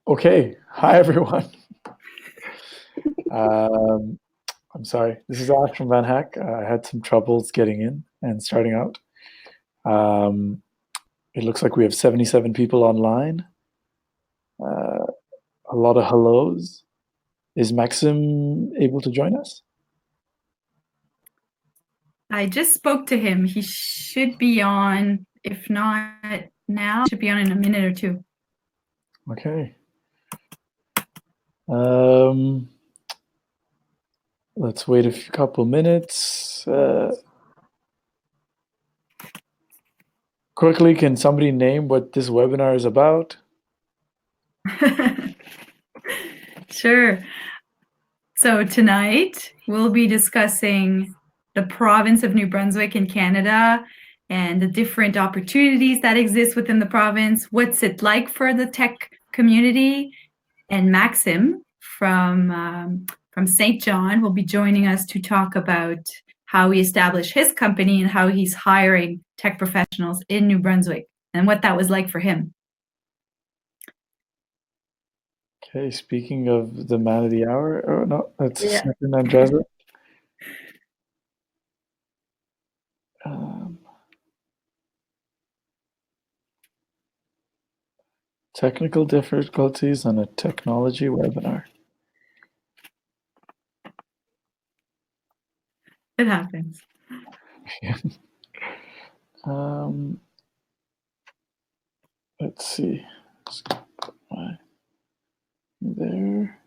Okay, hi everyone. I'm sorry. This is Alex from Van Hack. I had some troubles getting in and starting out. Um, it looks like we have 77 people online. A lot of hellos. Is Maksym able to join us? I just spoke to him. He should be on, if not now, should be on in a minute or two. Okay. Let's wait a couple minutes. Quickly, can somebody name what this webinar is about? Sure. So tonight we'll be discussing the province of New Brunswick in Canada and the different opportunities that exist within the province. What's it like for the tech community? And Maksym from St. John will be joining us to talk about how he established his company and how he's hiring tech professionals in New Brunswick and what that was like for him. Okay, speaking of the man of the hour, oh no, that's Yeah. second Andreza. Technical difficulties on a technology webinar. It happens. Let's see. There.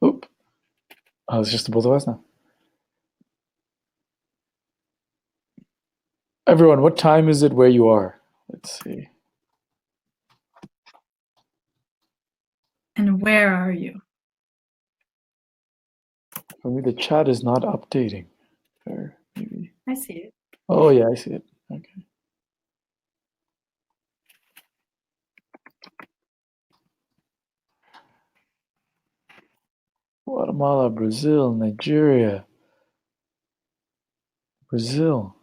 Oop. Oh, it's just the both of us now. Everyone, what time is it where you are? Let's see. And where are you? For me, the chat is not updating. Or maybe. I see it. Oh, yeah, I see it. Okay. Guatemala, Brazil, Nigeria. Brazil.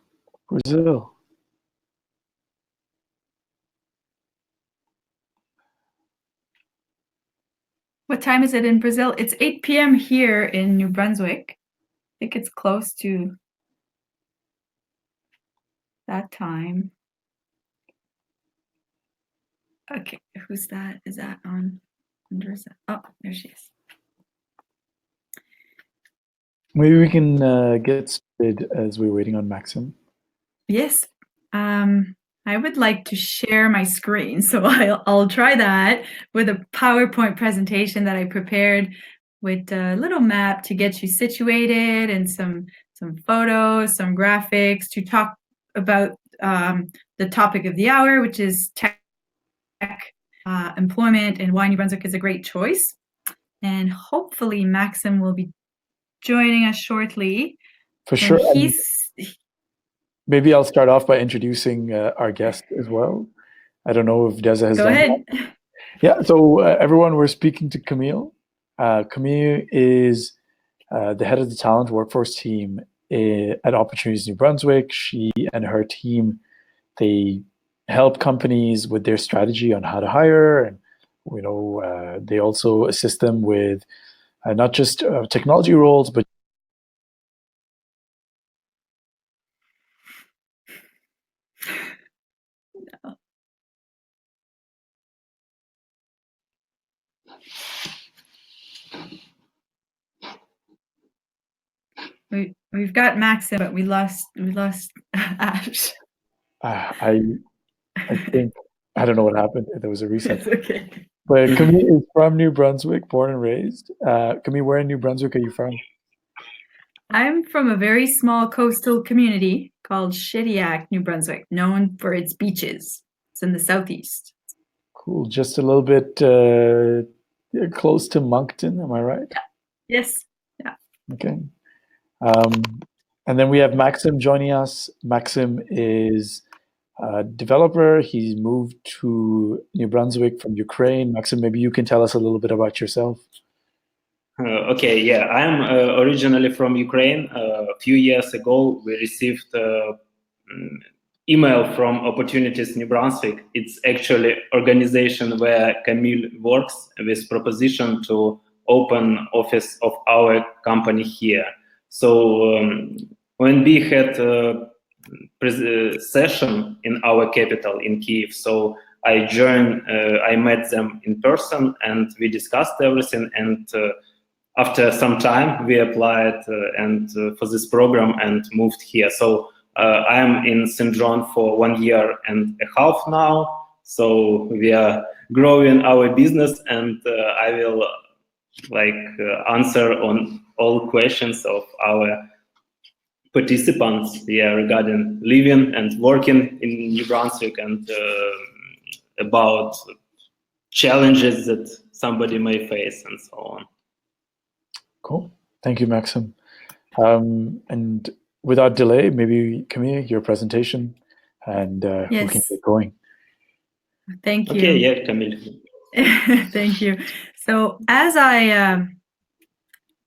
What time is it in Brazil? It's 8 p.m. here in New Brunswick. I think it's close to that time. Okay, who's that? Is that on? Oh, there she is. Maybe we can get started as we're waiting on Maksym. Yes. I would like to share my screen, so I'll try that with a PowerPoint presentation that I prepared with a little map to get you situated and some photos, some graphics to talk about the topic of the hour, which is tech employment and why New Brunswick is a great choice. And hopefully Maksym will be joining us shortly. For sure. He's maybe I'll start off by introducing our guest as well. I don't know if Deza has Go done ahead. that. Yeah, so everyone, we're speaking to Camille. Camille is the head of the talent workforce team at Opportunities New Brunswick. She and her team, they help companies with their strategy on how to hire, and they also assist them with not just technology roles, but We've got Maksym, but we lost Ash. I think I don't know what happened. There was a reset. It's okay. But Camille is from New Brunswick, born and raised. Camille, where in New Brunswick are you from? I'm from a very small coastal community called Shediac, New Brunswick, known for its beaches. It's in the southeast. Cool. Just a little bit close to Moncton, am I right? Yeah. Yes. Yeah. Okay. And then we have Maksym joining us. Maksym is developer. He's moved to New Brunswick from Ukraine. Maksym, maybe you can tell us a little bit about yourself. Okay, yeah, I'm originally from Ukraine. A few years ago, we received email from Opportunities New Brunswick. It's actually organization where Camille works with proposition to open office of our company here. So when we had a session in our capital in Kyiv, so I joined, I met them in person and we discussed everything, and after some time we applied for this program and moved here. So I am in St. John for 1 year and a half now. So we are growing our business, and I will answer on all questions of our participants regarding living and working in New Brunswick, and about challenges that somebody may face and so on. Cool. Thank you, Maksym. And without delay, maybe Camille, your presentation, and we can get going. Thank you. Okay, yeah, Camille. Thank you. So as I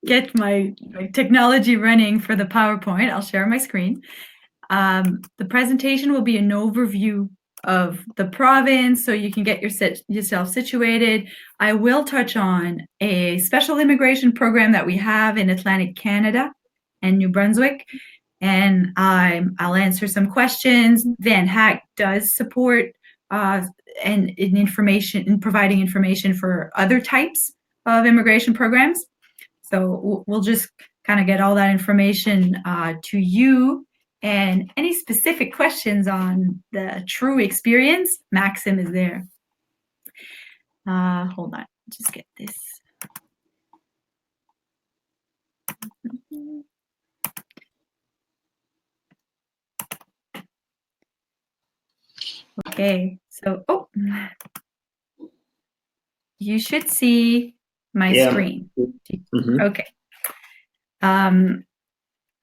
get my technology running for the PowerPoint, I'll share my screen. The presentation will be an overview of the province, so you can get yourself situated. I will touch on a special immigration program that we have in Atlantic Canada and New Brunswick, and I'll answer some questions. Van Hack does support and in providing information for other types of immigration programs. So we'll just kind of get all that information to you. And any specific questions on the true experience, Maksym is there. Hold on, just get this. Okay, so you should see my screen. Mm-hmm. Okay.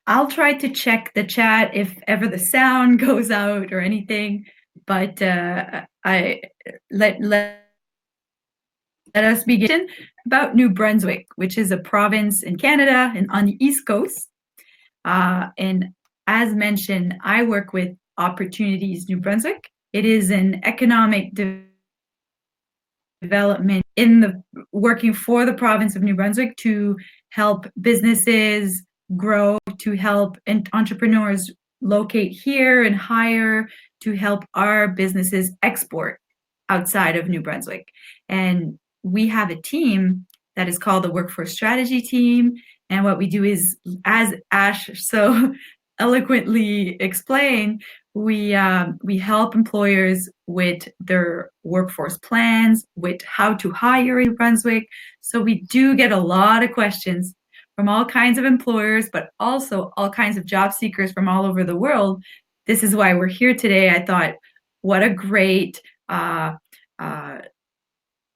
I'll try to check the chat if ever the sound goes out or anything, but let us begin about New Brunswick, which is a province in Canada and on the East Coast. And as mentioned, I work with Opportunities New Brunswick. It is an economic development working for the province of New Brunswick to help businesses grow, to help entrepreneurs locate here and hire, to help our businesses export outside of New Brunswick. And we have a team that is called the Workforce Strategy Team. And what we do is, as Ash so eloquently explained, we help employers with their workforce plans, with how to hire in New Brunswick. So we do get a lot of questions from all kinds of employers, but also all kinds of job seekers from all over the world. This is why we're here today. I thought, what a great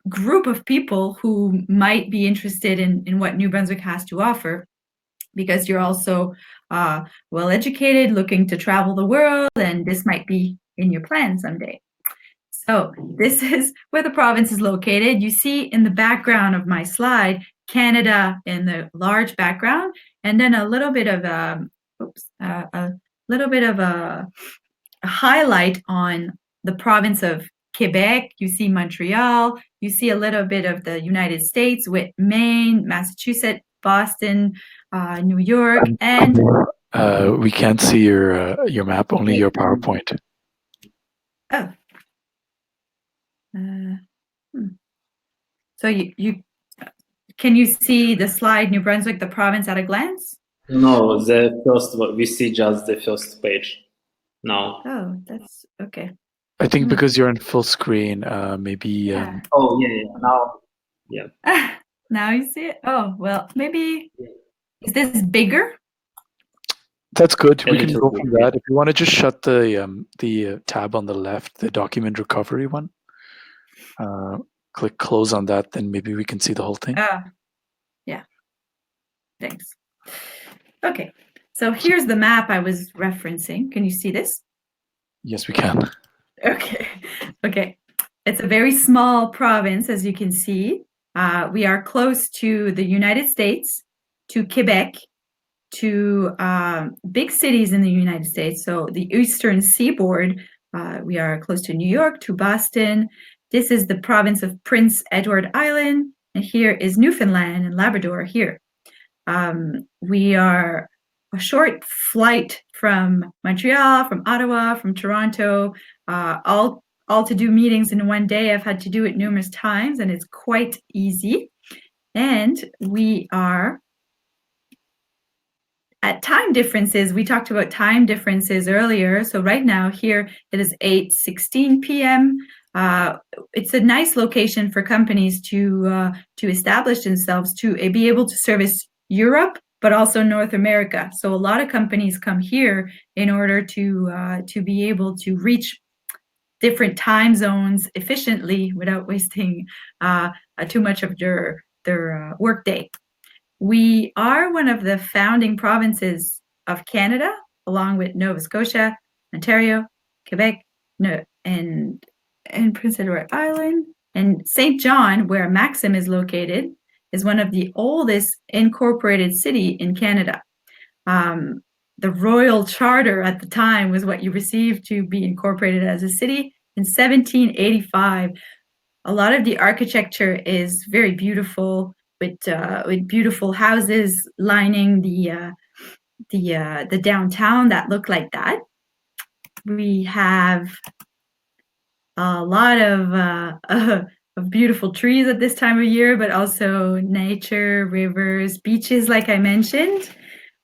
group of people who might be interested in what New Brunswick has to offer, because you're also well-educated, looking to travel the world, and this might be in your plan someday. So this is where the province is located. You see in the background of my slide, Canada in the large background, and then a little bit of a highlight on the province of Quebec. You see Montreal. You see a little bit of the United States with Maine, Massachusetts, Boston, New York, and we can't see your map, only your PowerPoint. Oh. So you can you see the slide New Brunswick, the province at a glance? No, the first one, we see just the first page now. Oh, that's okay. I think because you're in full screen, maybe. Yeah. Oh yeah, now, yeah. Now you see it. Oh well, maybe is this bigger? That's good. We can go from that. If you want to just shut the tab on the left, the document recovery one. Click close on that, then maybe we can see the whole thing. Yeah. Thanks. Okay, so here's the map I was referencing. Can you see this? Yes, we can. Okay. It's a very small province, as you can see. We are close to the United States, to Quebec, to big cities in the United States. So the Eastern Seaboard, we are close to New York, to Boston. This is the province of Prince Edward Island, and here is Newfoundland and Labrador here. We are a short flight from Montreal, from Ottawa, from Toronto, all to do meetings in one day. I've had to do it numerous times, and it's quite easy. And we are at time differences. We talked about time differences earlier. So right now here it is 8:16 p.m. It's a nice location for companies to establish themselves, to be able to service Europe, but also North America. So a lot of companies come here in order to be able to reach different time zones efficiently without wasting too much of their workday. We are one of the founding provinces of Canada, along with Nova Scotia, Ontario, Quebec, and Prince Edward Island. And St. John, where Maksym is located, is one of the oldest incorporated city in Canada. The royal charter at the time was what you received to be incorporated as a city in 1785. A lot of the architecture is very beautiful, with beautiful houses lining the downtown that look like that. We have a lot of beautiful trees at this time of year, but also nature, rivers, beaches, like I mentioned.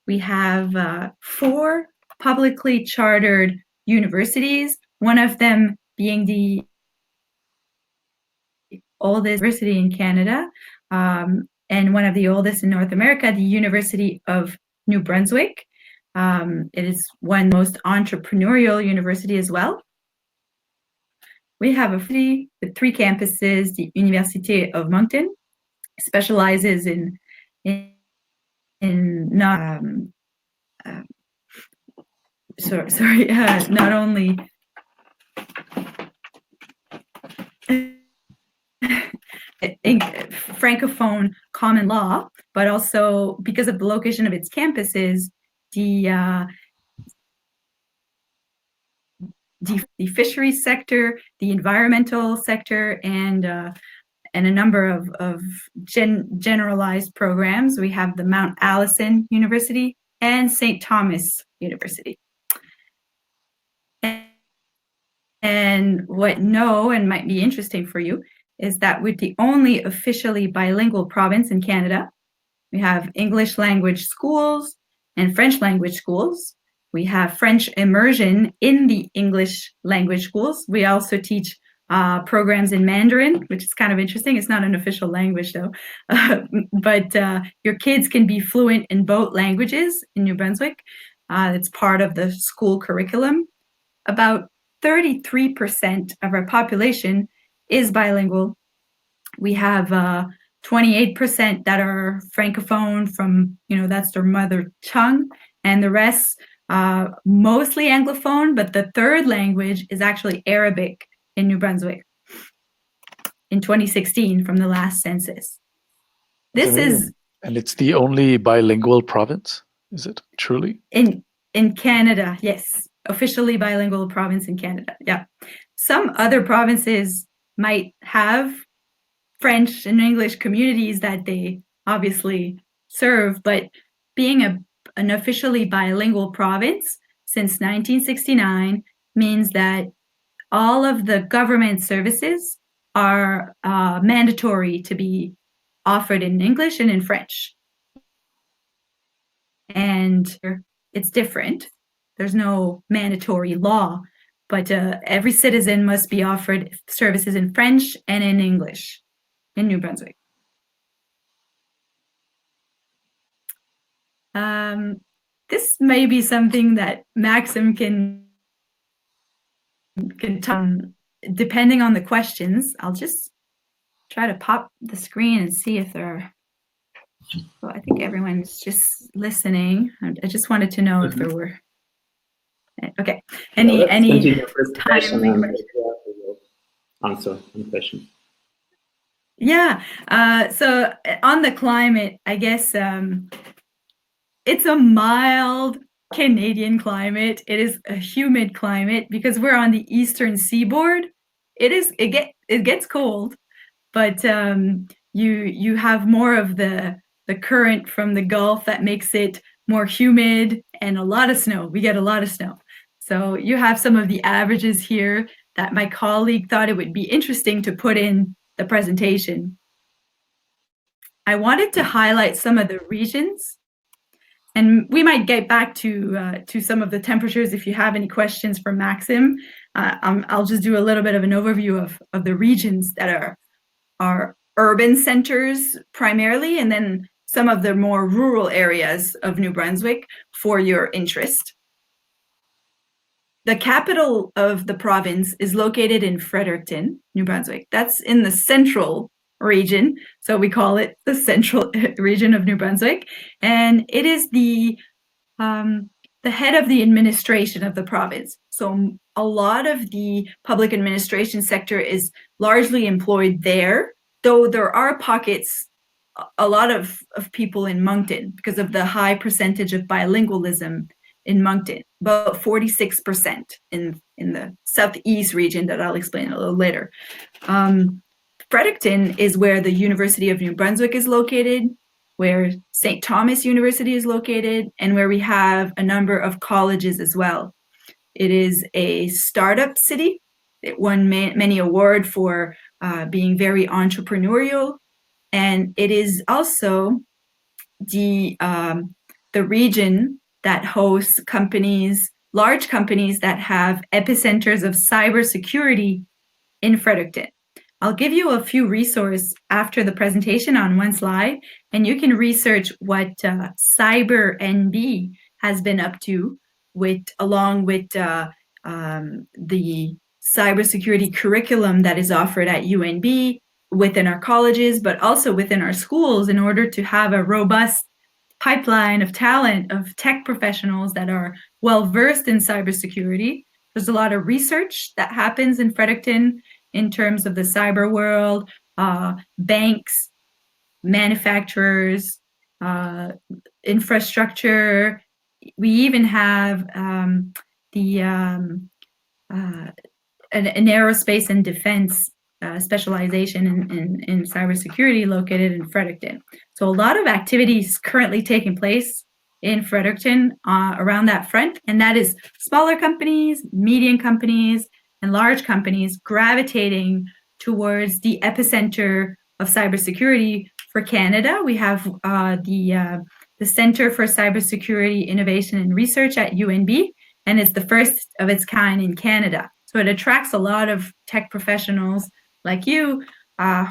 We have 4 publicly chartered universities, one of them being the oldest university in Canada, and one of the oldest in North America, the University of New Brunswick. It is one most entrepreneurial university as well. We have a city with 3 campuses. The Université of Moncton specializes in not not only Francophone common law, but also because of the location of its campuses, the fisheries sector, the environmental sector, and a number of generalized programs. We have the Mount Allison University and St. Thomas University. And what might be interesting for you is that we're the only officially bilingual province in Canada. We have English language schools and French language schools. We have French immersion in the English language schools. We also teach programs in Mandarin, which is kind of interesting. It's not an official language though, but your kids can be fluent in both languages in New Brunswick. It's part of the school curriculum. About 33% of our population is bilingual. We have 28% that are Francophone, from, that's their mother tongue, and the rest mostly Anglophone, but the third language is actually Arabic in New Brunswick in 2016 from the last census. And it's the only bilingual province, is it truly? In Canada, yes. Officially bilingual province in Canada, yeah. Some other provinces might have French and English communities that they obviously serve, but being an officially bilingual province since 1969 means that all of the government services are mandatory to be offered in English and in French. And it's different. There's no mandatory law, but every citizen must be offered services in French and in English in New Brunswick. This may be something that Maksym can depending on the questions. I'll just try to pop the screen and see if there are. Well, I think everyone's just listening. I just wanted to know if there were Okay. Any continue presentation timely and questions? we will answer any question. Yeah. So on the climate, I guess it's a mild Canadian climate. It is a humid climate because we're on the eastern seaboard. It gets cold, but you have more of the current from the Gulf that makes it more humid and a lot of snow. We get a lot of snow. So you have some of the averages here that my colleague thought it would be interesting to put in the presentation. I wanted to highlight some of the regions, and we might get back to some of the temperatures if you have any questions for Maksym. I'll just do a little bit of an overview of the regions that are urban centers primarily, and then some of the more rural areas of New Brunswick for your interest. The capital of the province is located in Fredericton, New Brunswick. That's in the central region, so we call it the central region of New Brunswick, and it is the head of the administration of the province. So a lot of the public administration sector is largely employed there, though there are pockets, a lot of people in Moncton because of the high percentage of bilingualism in Moncton, about 46% in the southeast region that I'll explain a little later. Fredericton is where the University of New Brunswick is located, where St. Thomas University is located, and where we have a number of colleges as well. It is a startup city. It won many awards for being very entrepreneurial, and it is also the region that hosts companies, large companies that have epicenters of cybersecurity in Fredericton. I'll give you a few resources after the presentation on one slide, and you can research what Cyber NB has been up to, along with the cybersecurity curriculum that is offered at UNB within our colleges, but also within our schools, in order to have a robust pipeline of talent of tech professionals that are well versed in cybersecurity. There's a lot of research that happens in Fredericton in terms of the cyber world, banks, manufacturers, infrastructure. We even have an aerospace and defense specialization in cybersecurity located in Fredericton. So a lot of activities currently taking place in Fredericton around that front, and that is smaller companies, medium companies, and large companies gravitating towards the epicenter of cybersecurity for Canada. We have the Center for Cybersecurity Innovation and Research at UNB, and it's the first of its kind in Canada. So it attracts a lot of tech professionals like you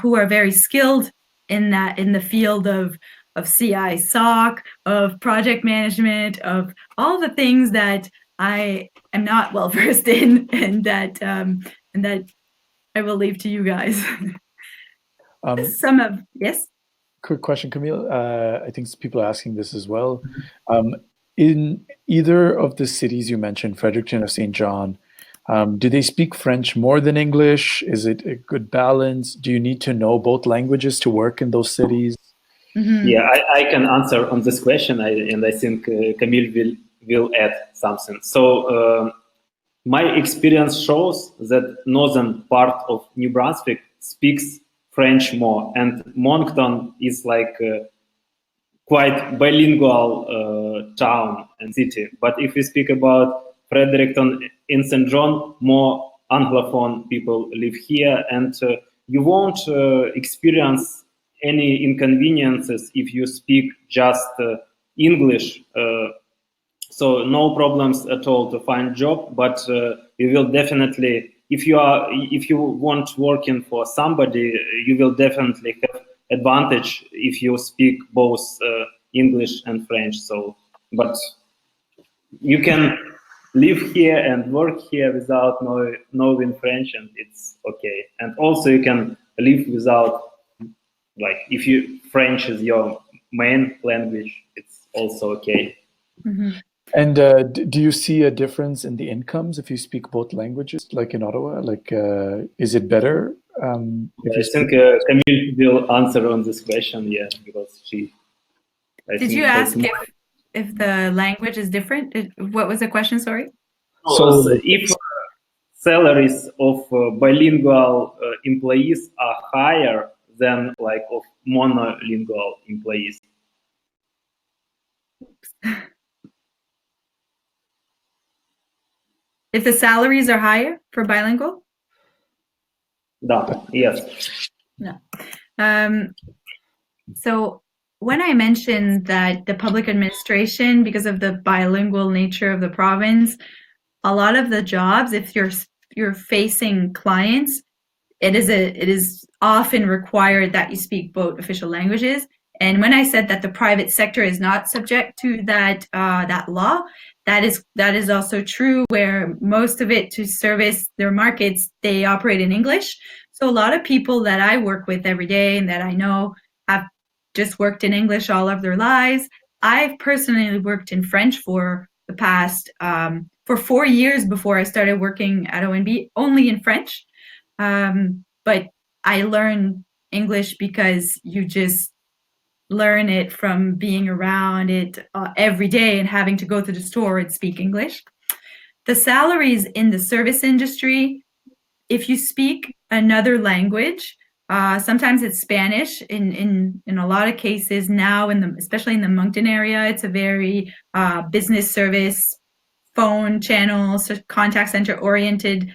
who are very skilled in the field of CI SOC, of project management, of all the things that I am not well versed in, and that I will leave to you guys. Yes. Quick question, Camille. I think people are asking this as well. In either of the cities you mentioned, Fredericton or St. John, do they speak French more than English? Is it a good balance? Do you need to know both languages to work in those cities? Mm-hmm. Yeah, I can answer on this question, and I think Camille will add something. So my experience shows that northern part of New Brunswick speaks French more, and Moncton is like quite bilingual town and city. But if we speak about Fredericton in St. John, more Anglophone people live here, and you won't experience any inconveniences if you speak just English. So no problems at all to find job, but you will definitely, if you want working for somebody, you will definitely have advantage if you speak both English and French. So, but you can live here and work here without knowing French, and it's okay. And also you can live without, like, if French is your main language, it's also okay. Mm-hmm. And do you see a difference in the incomes if you speak both languages, like in Ottawa? Like, is it better if I you think speak? Camille will answer on this question, yeah, because she. Did you ask if the language is different? What was the question? Sorry. So if salaries of bilingual employees are higher than like of monolingual employees. If the salaries are higher for bilingual? No, yes. No. So when I mentioned that the public administration, because of the bilingual nature of the province, a lot of the jobs, if you're facing clients, it is often required that you speak both official languages. And when I said that the private sector is not subject to that law, that is also true, where most of it, to service their markets, they operate in English. So a lot of people that I work with every day and that I know have just worked in English all of their lives. I've personally worked in French for the past for 4 years before I started working at ONB, only in French. But I learned English because you just learn it from being around it every day and having to go to the store and speak English. The salaries in the service industry, if you speak another language, sometimes it's Spanish. In a lot of cases now, especially in the Moncton area, it's a very business service, phone channel, contact center oriented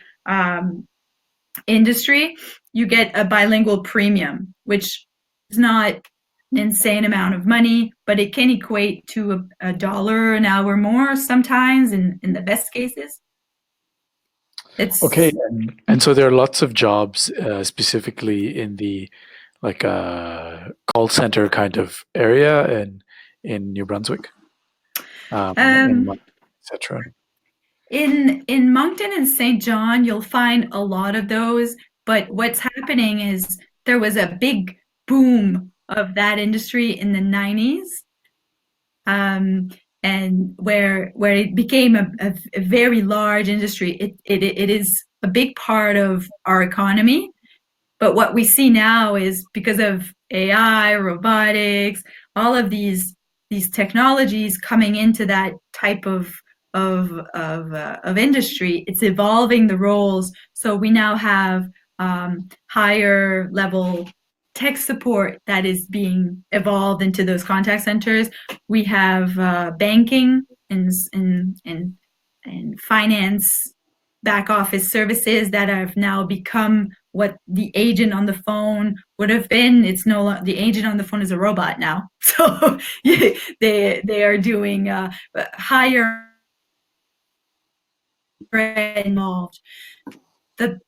industry. You get a bilingual premium, which is not an insane amount of money, but it can equate to a $1 an hour more sometimes in the best cases. It's Okay, and so there are lots of jobs specifically in the like call center kind of area in New Brunswick, etc. In Moncton and St. John, you'll find a lot of those. But what's happening is there was a big boom of that industry in the 90s, and where it became a very large industry. It is a big part of our economy. But what we see now is because of AI, robotics, all of these technologies coming into that type of industry, it's evolving the roles. So we now have higher level tech support that is being evolved into those contact centers. We have banking and finance back office services that have now become what the agent on the phone would have been. It's no longer, the agent on the phone is a robot now. So they are doing higher involved. The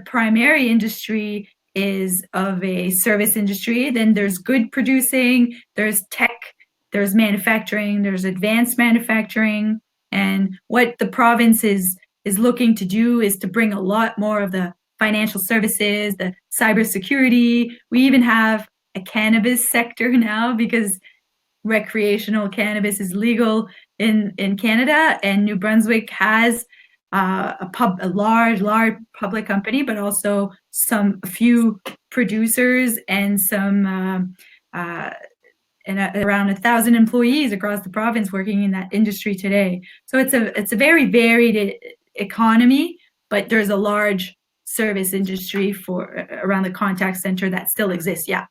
primary industry is of a service industry. Then there's good producing, there's tech, there's manufacturing, there's advanced manufacturing. And what the province is looking to do is to bring a lot more of the financial services, the cybersecurity. We even have a cannabis sector now because recreational cannabis is legal in Canada, and New Brunswick has a large public company, but also a few producers and some and around 1,000 employees across the province working in that industry today. So it's a very varied economy, but there's a large service industry around the contact center that still exists. Yeah,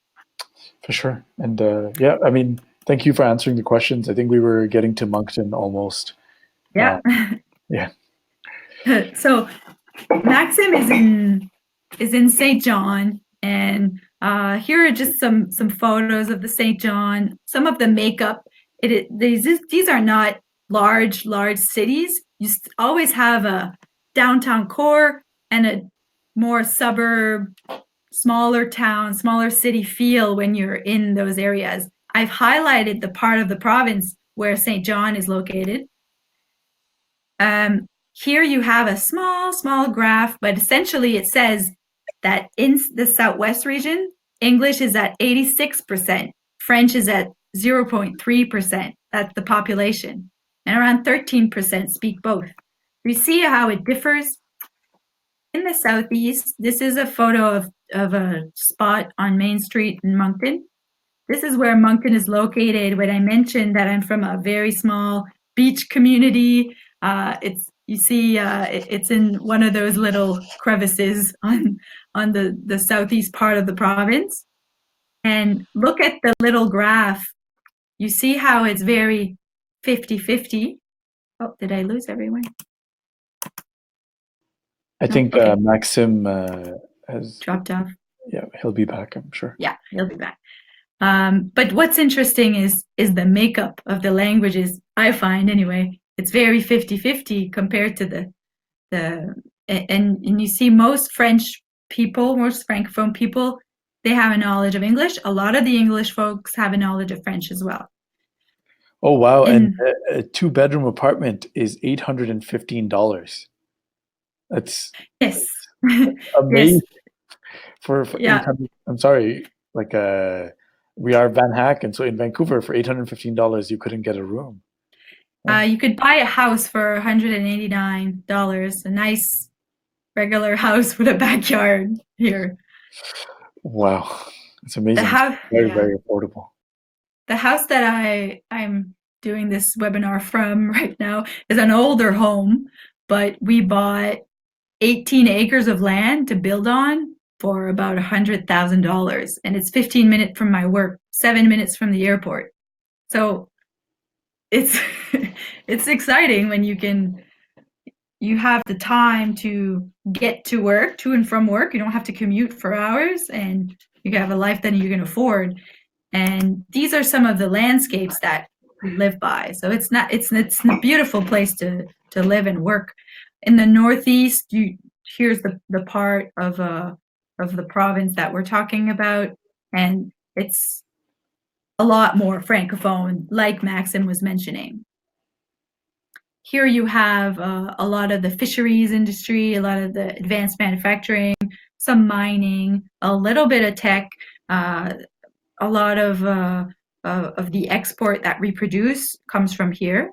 for sure. And yeah, I mean, thank you for answering the questions. I think we were getting to Moncton almost. Yeah. Yeah. So Maksym is in St. John, and here are just some photos of the St. John. Some of the makeup. These are not large cities. You always have a downtown core and a more suburb, smaller town, smaller city feel when you're in those areas. I've highlighted the part of the province where St. John is located. Here you have a small graph, but essentially it says that in the Southwest region, English is at 86%, French is at 0.3%. That's the population. and around 13% speak both. We see how it differs. In the southeast, this is a photo of a spot on Main Street in Moncton. This is where Moncton is located. When I mentioned that I'm from a very small beach community, it's in one of those little crevices on the southeast part of the province. And look at the little graph. You see how it's very 50-50. Oh, did I lose everyone? I think okay. Maksym has dropped off. Yeah, he'll be back, I'm sure. Yeah, he'll be back. But what's interesting is the makeup of the languages, I find anyway. It's very 50-50 compared to and you see most French people, most Francophone people, they have a knowledge of English. A lot of the English folks have a knowledge of French as well. Oh, wow. And a 2-bedroom apartment is $815. That's yes. amazing. Yes. For yeah. I'm sorry, like we are Van Hack, and so in Vancouver for $815 you couldn't get a room. You could buy a house for $189, a nice regular house with a backyard here. Wow, it's amazing. Very affordable. The house that I'm doing this webinar from right now is an older home, but we bought 18 acres of land to build on for about $100,000, and it's 15 minutes from my work, 7 minutes from the airport. So it's it's exciting when you have the time to get to work, to and from work. You don't have to commute for hours, and you have a life that you can afford. And these are some of the landscapes that we live by. So it's a beautiful place to live and work. In the northeast, here's the part of the province that we're talking about, and it's a lot more francophone, like Maksym was mentioning. Here you have a lot of the fisheries industry, a lot of the advanced manufacturing, some mining, a little bit of tech, a lot of the export that we produce comes from here.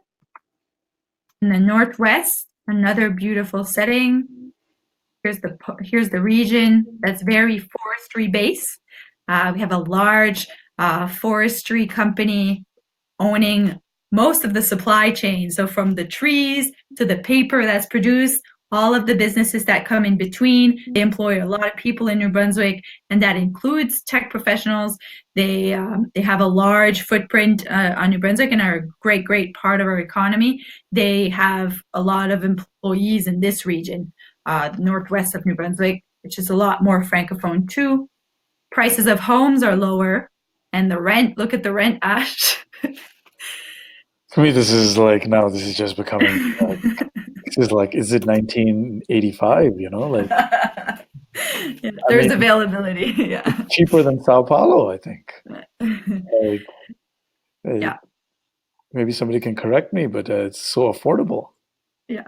In the northwest, another beautiful setting. Here's the region that's very forestry based. We have a large forestry company owning most of the supply chain. So from the trees to the paper that's produced, all of the businesses that come in between. They employ a lot of people in New Brunswick, and that includes tech professionals. They have a large footprint on New Brunswick and are a great part of our economy. They have a lot of employees in this region, northwest of New Brunswick, which is a lot more francophone too. Prices of homes are lower, and the rent, look at the rent, Ash. For me, this is like, now this is just becoming this is like, is it 1985, you know? Like yeah, there's availability. Yeah. It's cheaper than Sao Paulo, I think. Yeah. Maybe somebody can correct me, but it's so affordable. Yeah.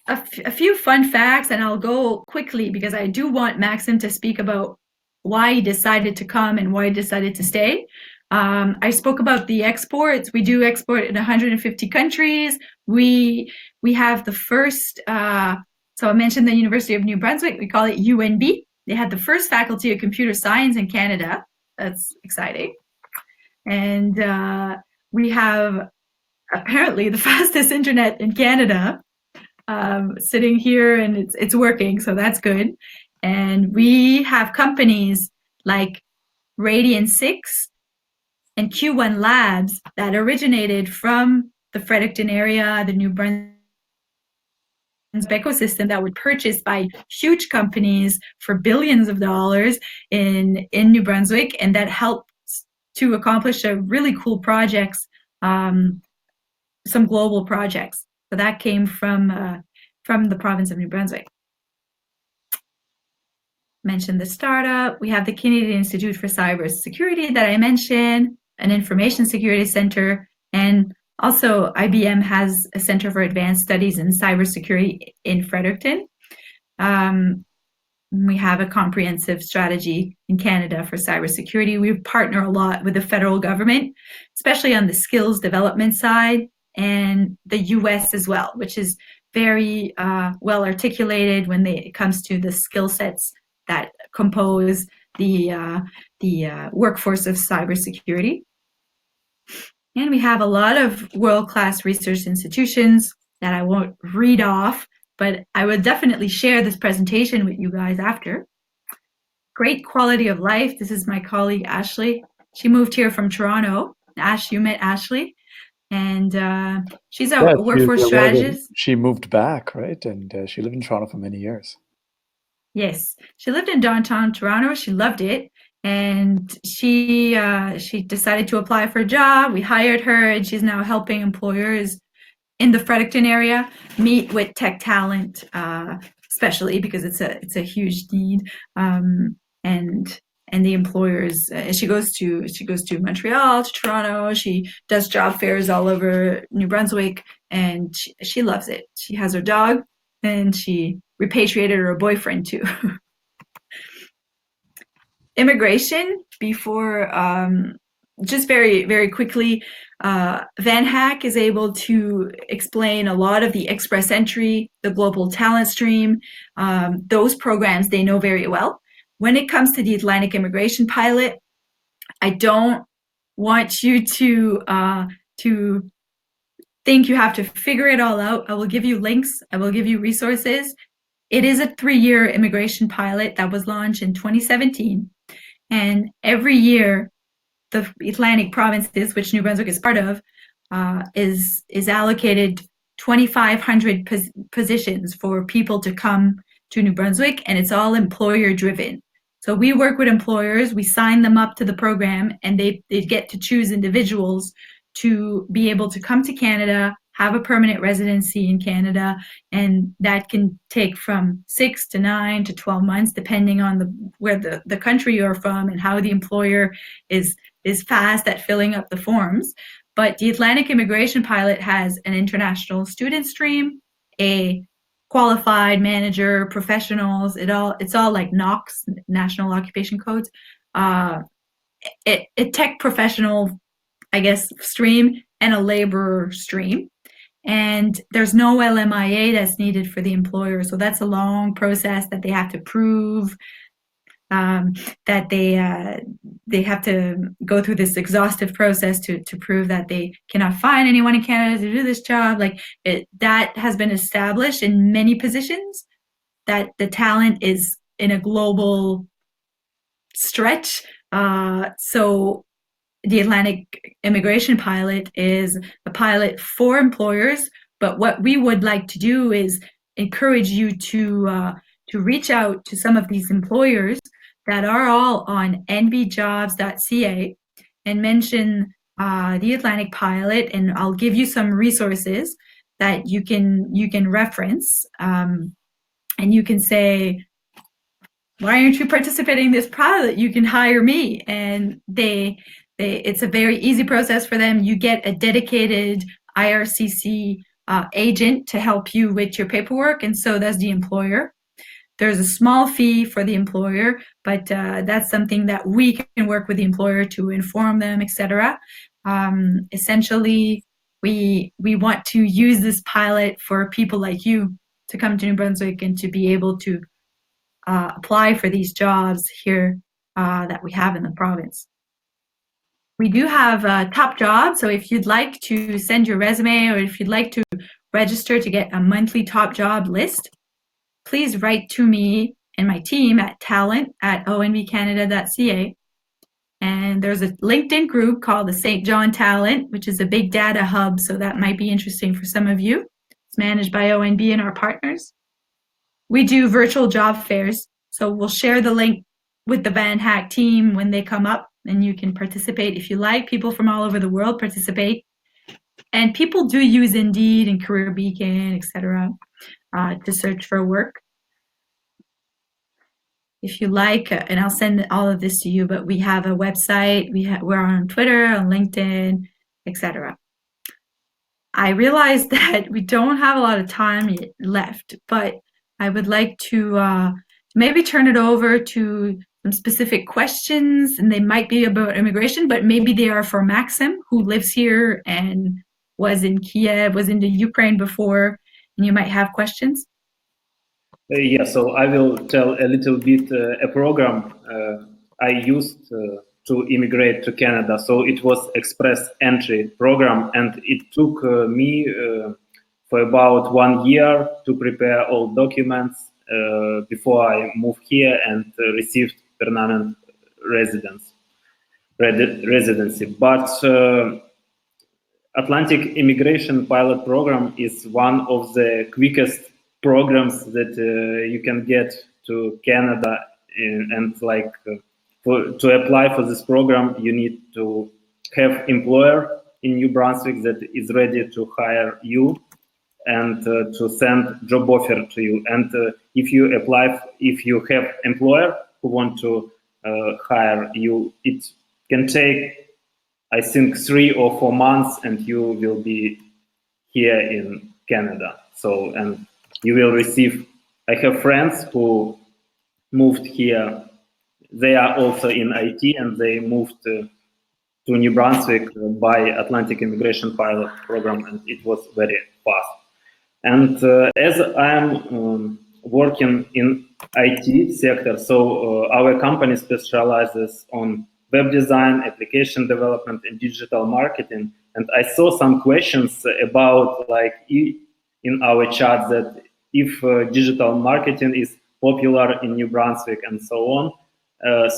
A few fun facts, and I'll go quickly because I do want Maksym to speak about why he decided to come and why he decided to stay. I spoke about the exports. We do export in 150 countries. We have the first, so I mentioned the University of New Brunswick. We call it UNB. They had the first faculty of computer science in Canada. That's exciting. And we have apparently the fastest internet in Canada, sitting here, and it's working, so that's good. And we have companies like Radian 6 and Q1 Labs that originated from the Fredericton area, the New Brunswick ecosystem, that would purchased by huge companies for billions of dollars in New Brunswick, and that helped to accomplish a really cool projects, some global projects. So that came from the province of New Brunswick. Mentioned the startup. We have the Canadian Institute for Cybersecurity that I mentioned, an information security center, and also IBM has a Center for Advanced Studies in Cybersecurity in Fredericton. we have a comprehensive strategy in Canada for cybersecurity. We partner a lot with the federal government, especially on the skills development side, and the US as well, which is very well articulated when it comes to the skill sets that compose the workforce of cybersecurity. And we have a lot of world-class research institutions that I won't read off, but I will definitely share this presentation with you guys after. Great quality of life. This is my colleague, Ashley. She moved here from Toronto. Ash, you met Ashley. And she's a workforce strategist. She moved back, right? And she lived in Toronto for many years. Yes, she lived in downtown Toronto. She loved it. And she decided to apply for a job. We hired her, and she's now helping employers in the Fredericton area meet with tech talent, especially because it's a huge need. And the employers, she goes to Montreal, to Toronto. She does job fairs all over New Brunswick, and she loves it. She has her dog, and she repatriated her boyfriend too. Immigration, before, just very, very quickly, Van Hack is able to explain a lot of the express entry, the global talent stream, those programs they know very well. When it comes to the Atlantic Immigration Pilot, I don't want you to think you have to figure it all out. I will give you links. I will give you resources. It is a 3-year immigration pilot that was launched in 2017. And every year, the Atlantic provinces, which New Brunswick is part of, is allocated 2,500 positions for people to come to New Brunswick, and it's all employer-driven. So we work with employers, we sign them up to the program, and they get to choose individuals to be able to come to Canada, have a permanent residency in Canada, and that can take from 6 to 9 to 12 months, depending on where the country you're from and how the employer is fast at filling up the forms. But the Atlantic Immigration Pilot has an international student stream, a qualified manager, professionals, it's all like NOCs, National Occupation Codes, a tech professional, I guess, stream, and a laborer stream. And there's no LMIA that's needed for the employer. So that's a long process that they have to prove, that they have to go through this exhaustive process to prove that they cannot find anyone in Canada to do this job. That has been established in many positions, that the talent is in a global stretch. So the Atlantic Immigration Pilot is a pilot for employers, but what we would like to do is encourage you to reach out to some of these employers that are all on nbjobs.ca and mention the Atlantic Pilot, and I'll give you some resources that you can reference, and you can say, why aren't you participating in this pilot? You can hire me. And it's a very easy process for them. You get a dedicated IRCC agent to help you with your paperwork, and so does the employer. There's a small fee for the employer, but that's something that we can work with the employer to inform them, etc. Essentially, we want to use this pilot for people like you to come to New Brunswick and to be able to apply for these jobs here that we have in the province. We do have top jobs, so if you'd like to send your resume or if you'd like to register to get a monthly top job list, please write to me and my team at talent@onbcanada.ca. And there's a LinkedIn group called the St. John Talent, which is a big data hub, so that might be interesting for some of you. It's managed by ONB and our partners. We do virtual job fairs, so we'll share the link with the Van Hack team when they come up, and you can participate if you like. People from all over the world participate. And people do use Indeed and Career Beacon, etc., to search for work. If you like, and I'll send all of this to you, but we have a website, we're on Twitter, on LinkedIn, etc. I realize that we don't have a lot of time left, but I would like to maybe turn it over to some specific questions, and they might be about immigration, but maybe they are for Maksym, who lives here and was in Kiev, was in the Ukraine before, and you might have questions. Yeah, so I will tell a little bit a program I used to immigrate to Canada. So it was express entry program, and it took me for about 1 year to prepare all documents before I moved here and received permanent residency. But Atlantic Immigration Pilot Program is one of the quickest programs that you can get to Canada, and to apply for this program, you need to have employer in New Brunswick that is ready to hire you and to send job offer to you. And if you apply, if you have employer who want to hire you, it can take, I think, 3 or 4 months, and you will be here in Canada. So, and you will receive, I have friends who moved here. They are also in IT, and they moved to New Brunswick by Atlantic Immigration Pilot Program, and it was very fast. And as I'm working in IT sector, so our company specializes on web design, application development, and digital marketing. And I saw some questions about, like, in our chat, that if digital marketing is popular in New Brunswick and so on.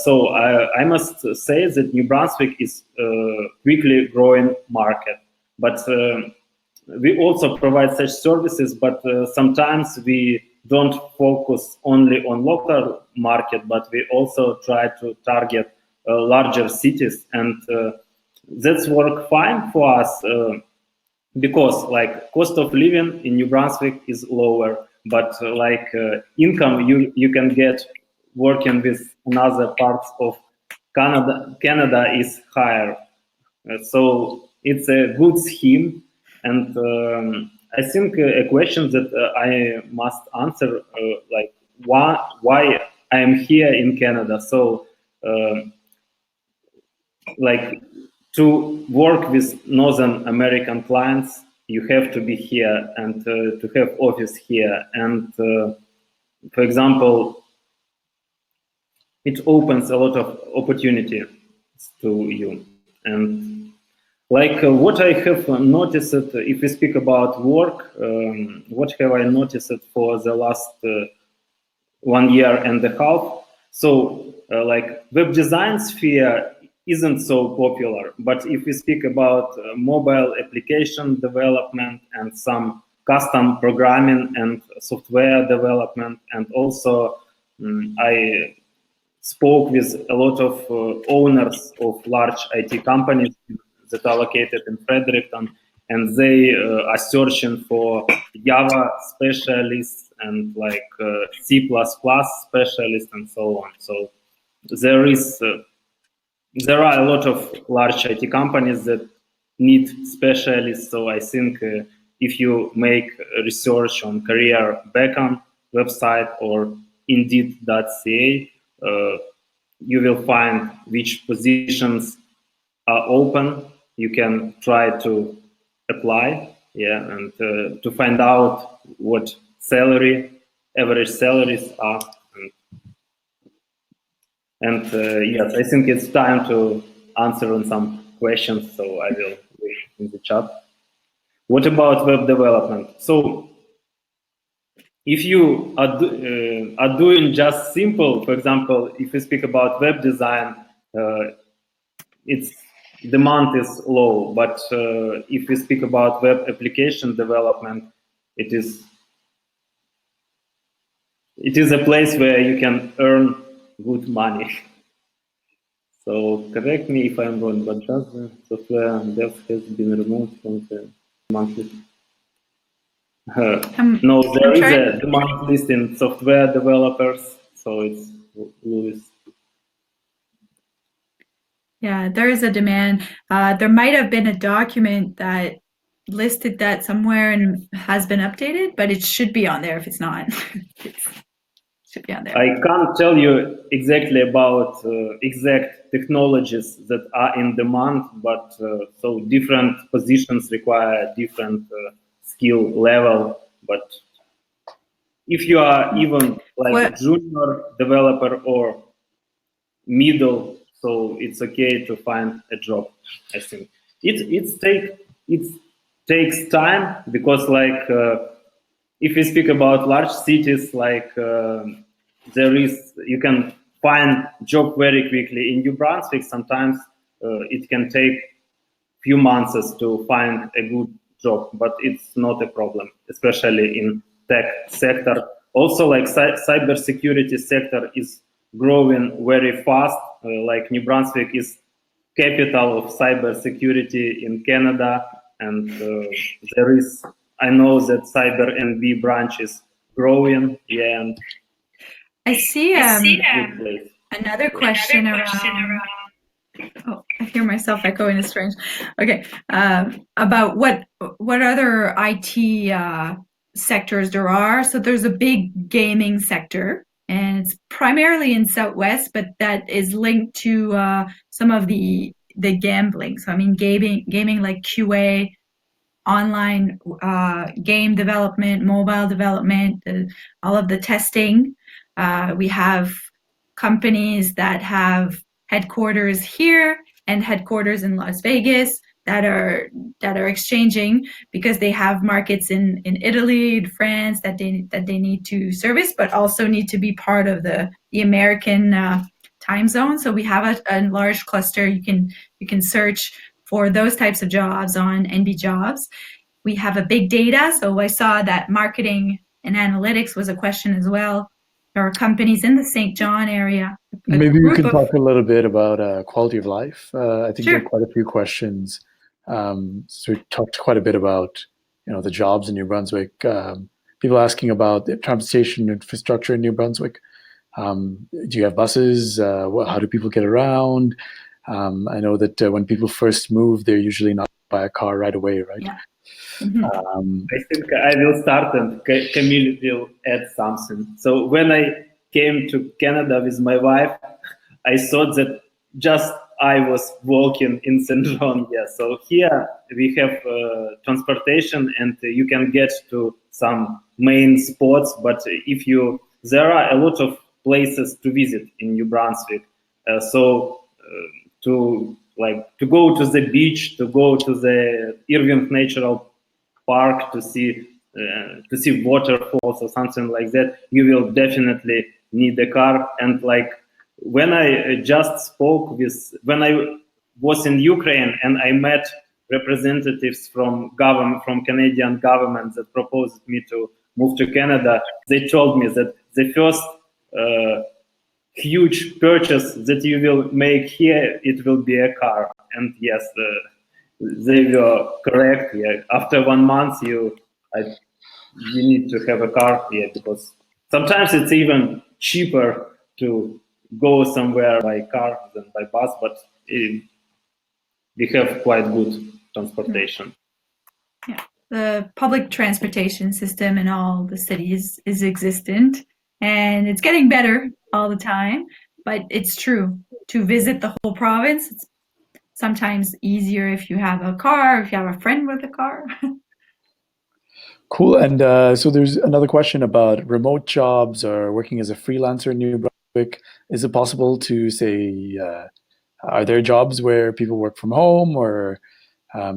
So I must say that New Brunswick is a quickly growing market, but we also provide such services, but sometimes we don't focus only on local market, but we also try to target larger cities, and that's work fine for us because, like, cost of living in New Brunswick is lower, but income you can get working with another parts of Canada is higher. So it's a good scheme, and I think a question that I must answer, like, why I am here in Canada. So like, to work with Northern American clients, you have to be here and to have office here. And for example, it opens a lot of opportunity to you. And like what I have noticed, if we speak about work, what have I noticed for the last 1 year and a half? So like, web design sphere isn't so popular, but if we speak about mobile application development and some custom programming and software development, and also I spoke with a lot of owners of large IT companies that are located in Fredericton, and they are searching for Java specialists and like C++ specialists and so on. So there are a lot of large IT companies that need specialists. So I think if you make research on career beacon website or indeed.ca, you will find which positions are open. You can try to apply, and to find out what average salaries are. And yes, I think it's time to answer on some questions, so I will read in the chat. What about web development? So if you are doing just simple, for example, if you speak about web design, its demand is low. But if we speak about web application development, it is a place where you can earn good money. So correct me if I'm wrong, but does the software dev has been removed from the monthly? No, there is a demand list in software developers, so it's Louis. Yeah, there is a demand. There might have been a document that listed that somewhere and has been updated, but it should be on there if it's not. It to be on there? I can't tell you exactly about exact technologies that are in demand, but so different positions require different skill level. But if you are even like a junior developer or middle, so it's okay to find a job. I think it takes time because like if you speak about large cities, like you can find job very quickly. In New Brunswick, sometimes it can take few months to find a good job, but it's not a problem, especially in tech sector. Also, like cybersecurity sector is growing very fast. Like New Brunswick is capital of cybersecurity in Canada, and I know that cyber NB branch is growing. Yeah, and I see good place. another question around. Oh, I hear myself echoing. It's strange. Okay, about what other IT sectors there are. So there's a big gaming sector, and it's primarily in Southwest, but that is linked to some of the gambling. So I mean, gaming like QA, online game development, mobile development, all of the testing. We have companies that have headquarters here and headquarters in Las Vegas that are exchanging because they have markets in Italy, France that they need to service, but also need to be part of the American time zone. So we have a large cluster. You can search for those types of jobs on NB Jobs. We have a big data. So I saw that marketing and analytics was a question as well. There are companies in the St. John area. Maybe we can talk a little bit about quality of life. I think there Sure. are quite a few questions. So we talked quite a bit about, the jobs in New Brunswick. People asking about the transportation infrastructure in New Brunswick. Do you have buses? How do people get around? I know that when people first move, they're usually not buy a car right away, right? Yeah. Mm-hmm. I think I will start and Camille will add something. So when I came to Canada with my wife, I thought that just I was walking in St. John. Yeah. So here we have transportation and you can get to some main spots. But there are a lot of places to visit in New Brunswick. To go to the beach, to go to the Irving Natural Park to see waterfalls or something like that, you will definitely need a car. And like when I when I was in Ukraine and I met representatives from Canadian government that proposed me to move to Canada, they told me that the first huge purchase that you will make here, it will be a car. And yes, they were correct. Yeah, after 1 month, you need to have a car. Yeah, because sometimes it's even cheaper to go somewhere by car than by bus. But we have quite good transportation. Yeah, the public transportation system in all the cities is existent, and it's getting better all the time. But it's true, to visit the whole province, it's sometimes easier if you have a car, if you have a friend with a car. Cool. And so there's another question about remote jobs or working as a freelancer in New Brunswick. Is it possible to say, are there jobs where people work from home, or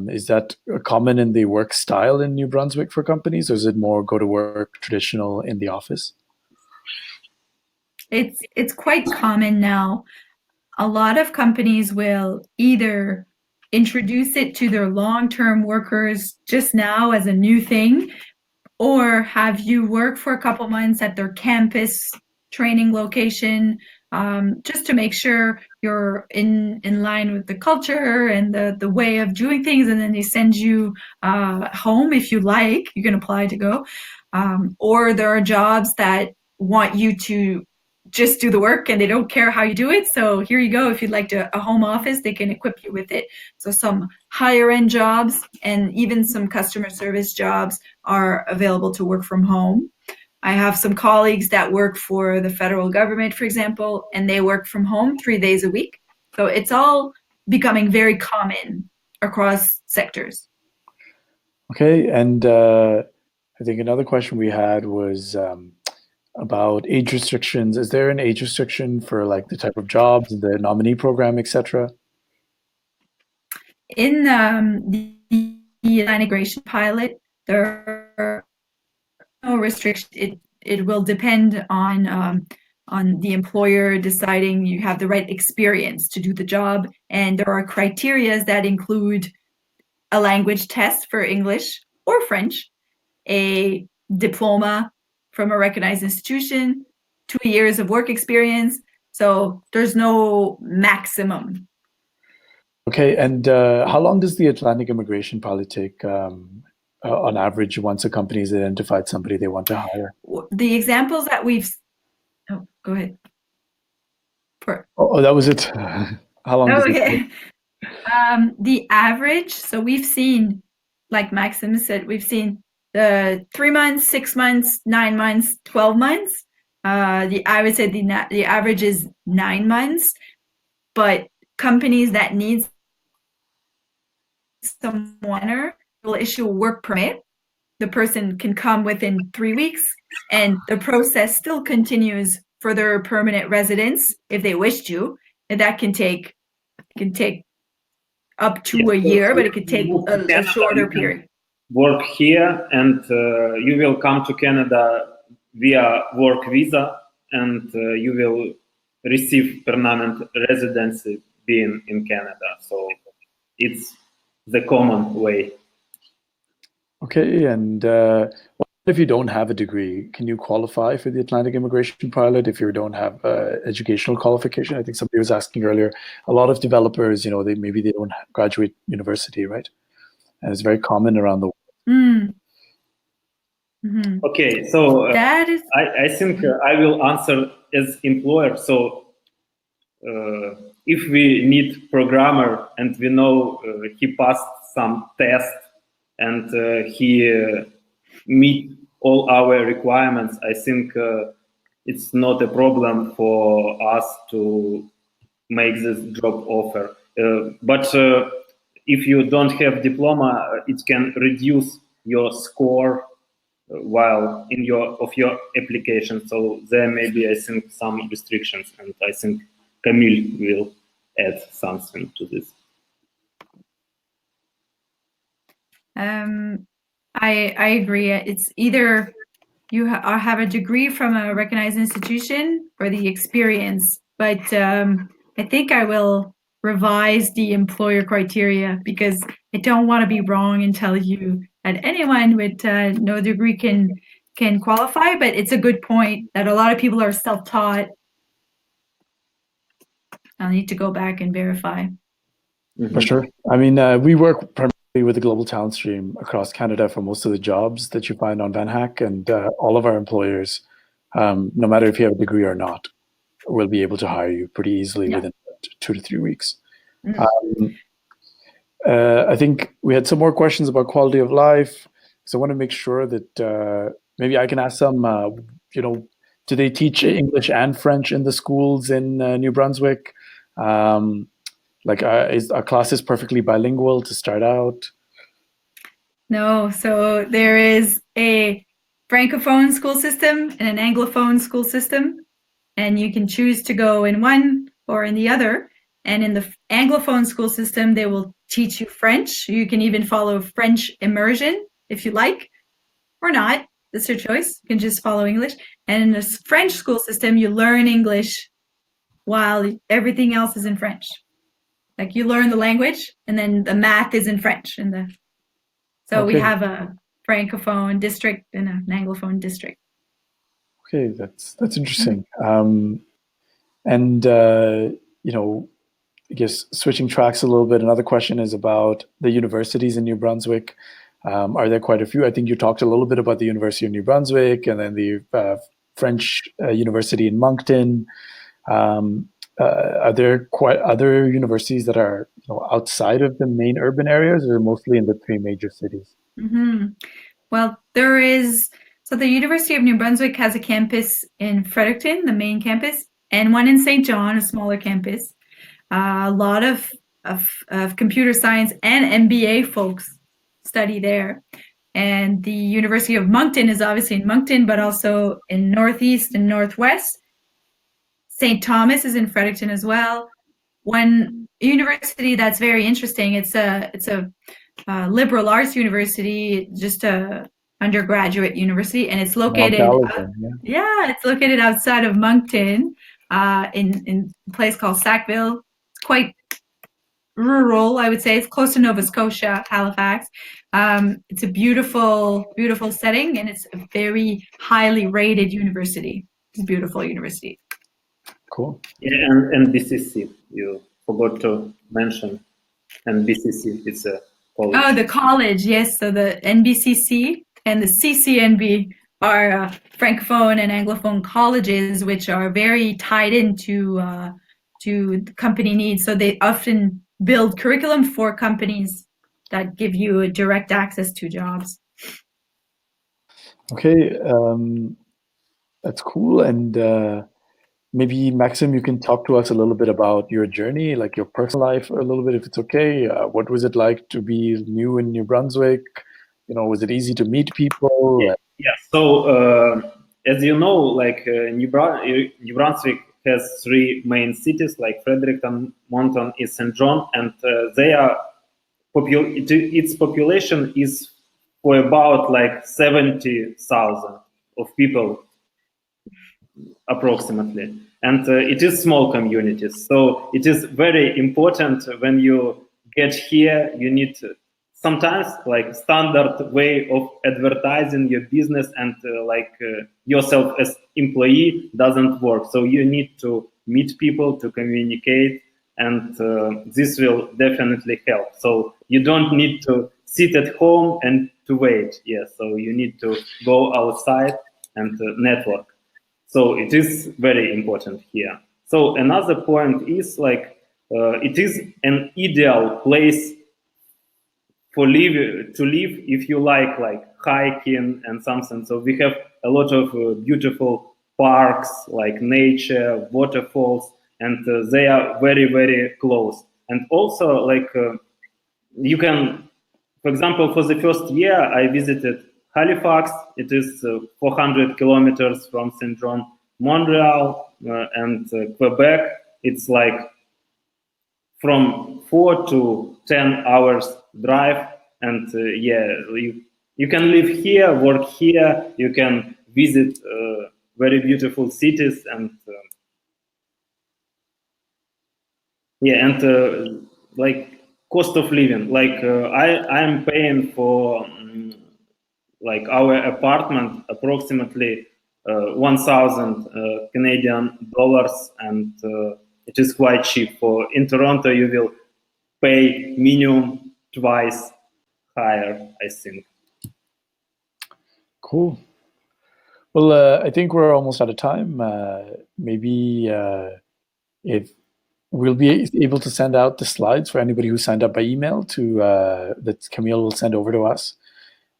is that common in the work style in New Brunswick for companies, or is it more go to work traditional in the office? It's quite common now. A lot of companies will either introduce it to their long-term workers just now as a new thing, or have you work for a couple months at their campus training location, just to make sure you're in line with the culture and the way of doing things, and then they send you home if you like. You can apply to go. Or there are jobs that want you to just do the work and they don't care how you do it. So here you go. If you'd like a home office, they can equip you with it. So some higher end jobs and even some customer service jobs are available to work from home. I have some colleagues that work for the federal government, for example, and they work from home 3 days a week. So it's all becoming very common across sectors. Okay, and I think another question we had was about age restrictions. Is there an age restriction for like the type of jobs, the nominee program, etc.? In the integration pilot, there are no restrictions. It will depend on the employer deciding you have the right experience to do the job, and there are criteria that include a language test for English or French, a diploma from a recognized institution, 2 years of work experience. So there's no maximum. Okay, and how long does the Atlantic immigration pilot take on average once a company has identified somebody they want to hire? The examples that we've... Oh, go ahead. Oh, that was it. How long does it take? The average, so we've seen, like Maksym said, we've seen the 3 months, 6 months, 9 months, 12 months. I would say the average is 9 months, but companies that need someone will issue a work permit. The person can come within 3 weeks, and the process still continues for their permanent residence if they wish to, and that can take up to a year, but it could take a shorter period. Work here, and you will come to Canada via work visa, and you will receive permanent residency being in Canada. So it's the common way. Okay, and what if you don't have a degree? Can you qualify for the Atlantic immigration pilot if you don't have educational qualification? I think somebody was asking earlier. A lot of developers, you know, maybe they don't graduate university, right? And it's very common around the world. Mm-hmm. Okay, so that is... I think I will answer as employer. So if we need programmer and we know he passed some test and he meet all our requirements, I think it's not a problem for us to make this job offer. But if you don't have diploma, it can reduce your score while in your application. So there may be, I think, some restrictions, and I think Camille will add something to this. I agree. It's either you have a degree from a recognized institution or the experience, but I think I will revise the employer criteria because I don't want to be wrong and tell you that anyone with no degree can qualify, but it's a good point that a lot of people are self-taught. I'll need to go back and verify. For sure. I mean, we work primarily with the global talent stream across Canada for most of the jobs that you find on Van Hack, and all of our employers, no matter if you have a degree or not, will be able to hire you pretty easily within 2 to 3 weeks. I think we had some more questions about quality of life. So I want to make sure that maybe I can ask some, you know, do they teach English and French in the schools in New Brunswick? Is our classes perfectly bilingual to start out? No, so there is a Francophone school system and an Anglophone school system, and you can choose to go in one or in the other. And in the Anglophone school system, they will teach you French. You can even follow French immersion if you like, or not. That's your choice. You can just follow English. And in the French school system, you learn English while everything else is in French. Like you learn the language, and then the math is in French. So we have a Francophone district and an Anglophone district. Okay, that's interesting. You know, I guess switching tracks a little bit, another question is about the universities in New Brunswick. Are there quite a few? I think you talked a little bit about the University of New Brunswick and then the French University in Moncton. Are there quite other universities that are outside of the main urban areas, or mostly in the 3 major cities? Well, there is So the University of New Brunswick has a campus in Fredericton, the main campus, and one in St. John, a smaller campus. A lot of computer science and MBA folks study there. And the University of Moncton is obviously in Moncton, but also in Northeast and Northwest. St. Thomas is in Fredericton as well. One university that's very interesting, it's a liberal arts university, just a undergraduate university, and it's located it's located outside of Moncton, in a place called Sackville. It's quite rural, I would say. It's close to Nova Scotia, Halifax. It's a beautiful setting, and it's a very highly rated university. It's a beautiful university. Cool. Yeah, and BCC, you forgot to mention. And BCC, it's a college. Oh, the college, yes. So the NBCC and the CCNB are Francophone and Anglophone colleges, which are very tied into to the company needs. So they often build curriculum for companies that give you a direct access to jobs. Okay, that's cool. And maybe Maksym, you can talk to us a little bit about your journey, like your personal life, a little bit, if it's okay. What was it like to be new in New Brunswick? Was it easy to meet people? Yeah. So as you know, like New Brunswick has three main cities, like Fredericton, Moncton, and St. John, and they are its population is for about like 70,000 of people approximately, and it is small communities. So it is very important when you get here. You need sometimes like standard way of advertising your business, and yourself as employee doesn't work. So you need to meet people, to communicate, and this will definitely help. So you don't need to sit at home and to wait. Yes, so you need to go outside and network. So it is very important here. So another point is it is an ideal place to live if you like hiking and something. So we have a lot of beautiful parks, like nature, waterfalls, and they are very, very close. And also you can, for example, for the first year I visited Halifax. It is 400 kilometers from St. John. Montreal and Quebec, it's like from 4 to 10 hours drive. And you can live here, work here, you can visit very beautiful cities, and cost of living. I'm paying for our apartment approximately 1,000 Canadian dollars, and it is quite cheap. In Toronto, you will pay minimum twice higher, I think. Cool. Well, I think we're almost out of time. Maybe if we'll be able to send out the slides for anybody who signed up by email that Camille will send over to us.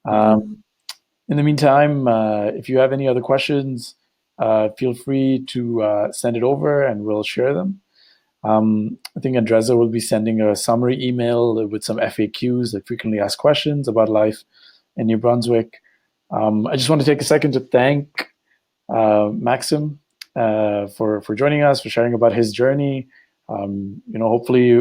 In the meantime, if you have any other questions, feel free to send it over and we'll share them. I think Andreza will be sending a summary email with some FAQs, like frequently asked questions about life in New Brunswick. I just want to take a second to thank Maksym for joining us, for sharing about his journey. Hopefully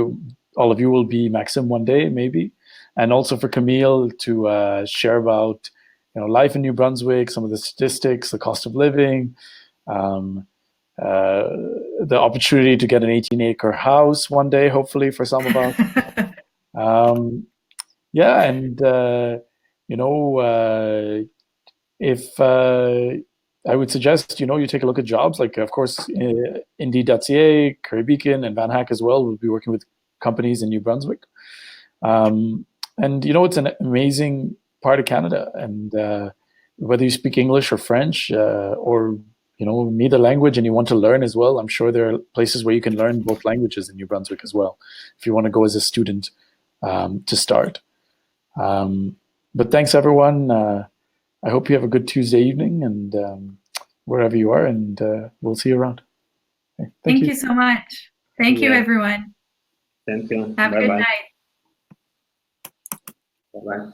all of you will be Maksym one day, maybe. And also for Camille to share about life in New Brunswick, some of the statistics, the cost of living, the opportunity to get an 18-acre house one day, hopefully, for some of us. If I would suggest, you take a look at jobs, like, of course, Indeed.ca, Career Beacon, and Van Hack as well will be working with companies in New Brunswick. And, it's an amazing part of Canada. And whether you speak English or French or, neither language and you want to learn as well, I'm sure there are places where you can learn both languages in New Brunswick as well, if you want to go as a student to start. But thanks, everyone. I hope you have a good Tuesday evening and wherever you are, and we'll see you around. Okay, Thank you so much. Thank you, Yeah. everyone. Thank you. Have a good Bye-bye. night. Bye-bye.